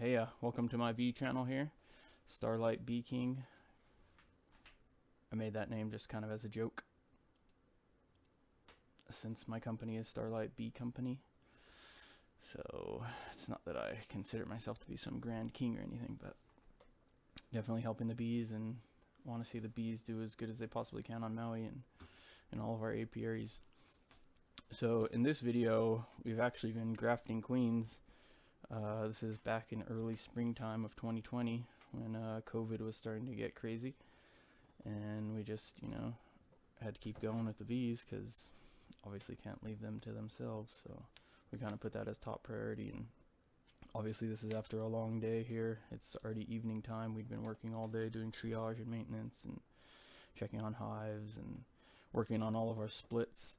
Hey, welcome to my bee channel here, Starlight Bee King. I made that name just kind of as a joke, since my company is Starlight Bee Company. So it's not that I consider myself to be some grand king or anything, but definitely helping the bees and want to see the bees do as good as they possibly can on Maui and in all of our apiaries. So in this video, we've actually been grafting queens. This is back in early springtime of 2020 when COVID was starting to get crazy, and we just, had to keep going with the bees because obviously can't leave them to themselves. So we kind of put that as top priority, and obviously this is after a long day here. It's already evening time. We've been working all day doing triage and maintenance and checking on hives and working on all of our splits.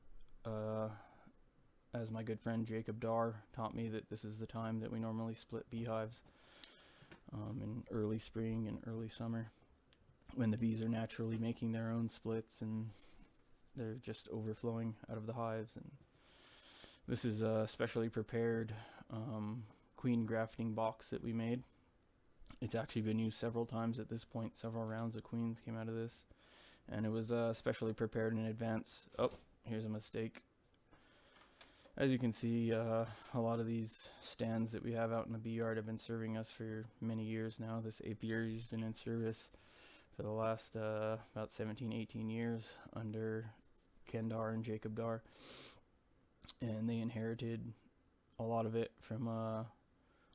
As my good friend Jacob Dar taught me, that this is the time that we normally split beehives, in early spring and early summer, when the bees are naturally making their own splits and they're just overflowing out of the hives. And this is a specially prepared queen grafting box that we made. It's actually been used several times at this point. Several rounds of queens came out of this, and it was specially prepared in advance. Oh, here's a mistake. As you can see, a lot of these stands that we have out in the bee yard have been serving us for many years now. This apiary has been in service for the last about 17, 18 years under Ken Dar and Jacob Dar. And they inherited a lot of it from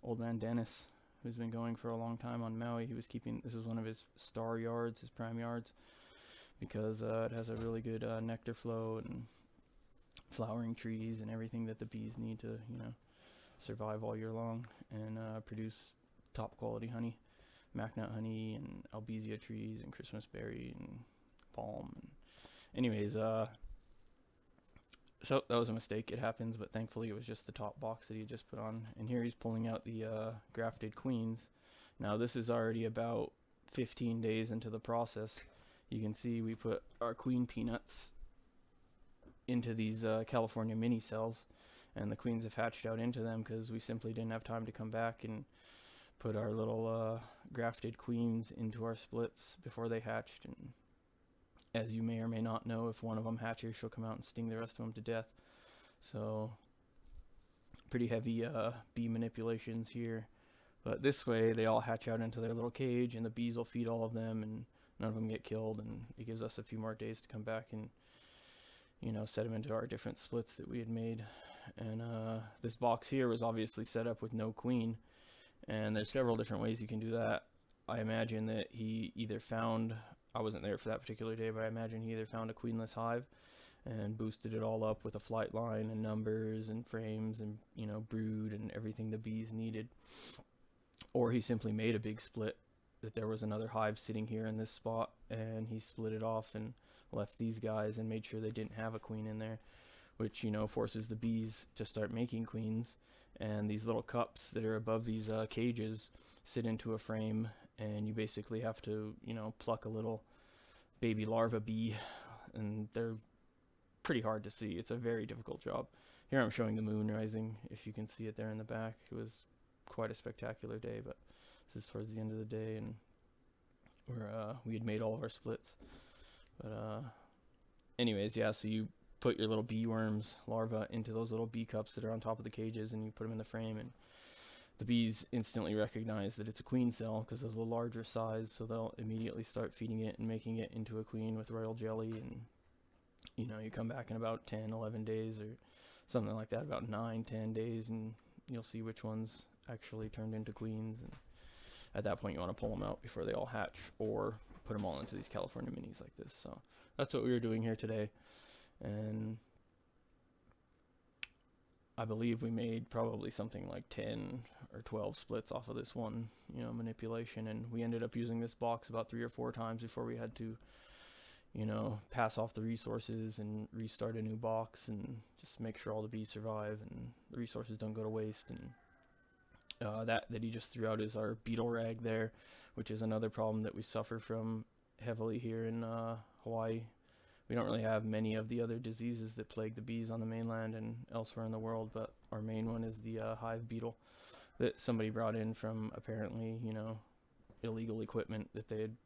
old man Dennis, who's been going for a long time on Maui. He was keeping, this is one of his star yards, his prime yards, because it has a really good nectar flow and flowering trees and everything that the bees need to, survive all year long and produce top quality honey, macnut honey and albizia trees and Christmas berry and palm. And anyways, so that was a mistake. It happens, but thankfully it was just the top box that he just put on. And here he's pulling out the grafted queens. Now this is already about 15 days into the process. You can see we put our queen peanuts into these California mini cells, and the queens have hatched out into them because we simply didn't have time to come back and put our little grafted queens into our splits before they hatched. And as you may or may not know, if one of them hatches, she'll come out and sting the rest of them to death. So pretty heavy bee manipulations here, but this way they all hatch out into their little cage and the bees will feed all of them and none of them get killed, and it gives us a few more days to come back and set them into our different splits that we had made. And this box here was obviously set up with no queen, and there's several different ways you can do that. I imagine that he either found, I wasn't there for that particular day, but I imagine he either found a queenless hive and boosted it all up with a flight line and numbers and frames and brood and everything the bees needed, or he simply made a big split, that there was another hive sitting here in this spot and he split it off and left these guys and made sure they didn't have a queen in there, which forces the bees to start making queens. And these little cups that are above these cages sit into a frame, and you basically have to pluck a little baby larva bee, and they're pretty hard to see. It's a very difficult job. Here I'm showing the moon rising, if you can see it there in the back. It was quite a spectacular day, but this is towards the end of the day, and we had made all of our splits. But anyways, yeah, so you put your little bee worms larvae into those little bee cups that are on top of the cages, and you put them in the frame, and the bees instantly recognize that it's a queen cell because of the larger size, so they'll immediately start feeding it and making it into a queen with royal jelly. And you come back in about 10, 11 days or something like that, about 9, 10 days, and you'll see which ones actually turned into queens. And at that point you want to pull them out before they all hatch, or put them all into these California minis like this. So that's what we were doing here today, and I believe we made probably something like 10 or 12 splits off of this one manipulation, and we ended up using this box about 3 or 4 times before we had to pass off the resources and restart a new box and just make sure all the bees survive and the resources don't go to waste. And that he just threw out is our beetle rag there, which is another problem that we suffer from heavily here in Hawaii. We don't really have many of the other diseases that plague the bees on the mainland and elsewhere in the world, but our main one is the hive beetle. that somebody brought in from, apparently, illegal equipment that they had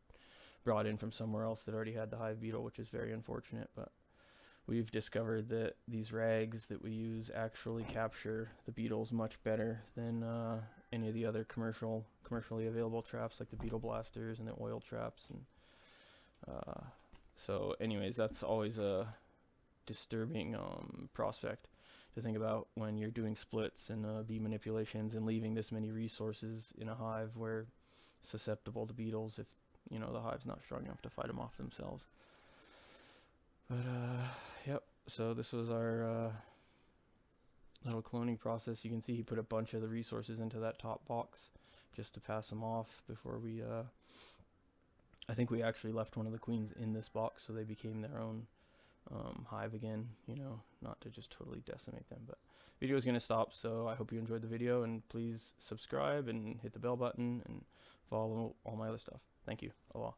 brought in from somewhere else that already had the hive beetle, which is very unfortunate. But we've discovered that these rags that we use actually capture the beetles much better than any of the other commercially available traps, like the beetle blasters and the oil traps. And so anyways, that's always a disturbing prospect to think about when you're doing splits and bee manipulations and leaving this many resources in a hive where susceptible to beetles if the hive's not strong enough to fight them off themselves. But yep, so this was our little cloning process. You can see he put a bunch of the resources into that top box just to pass them off before we I think we actually left one of the queens in this box so they became their own hive again, not to just totally decimate them. But video is going to stop, so I hope you enjoyed the video, and please subscribe and hit the bell button and follow all my other stuff. Thank you. Aloha.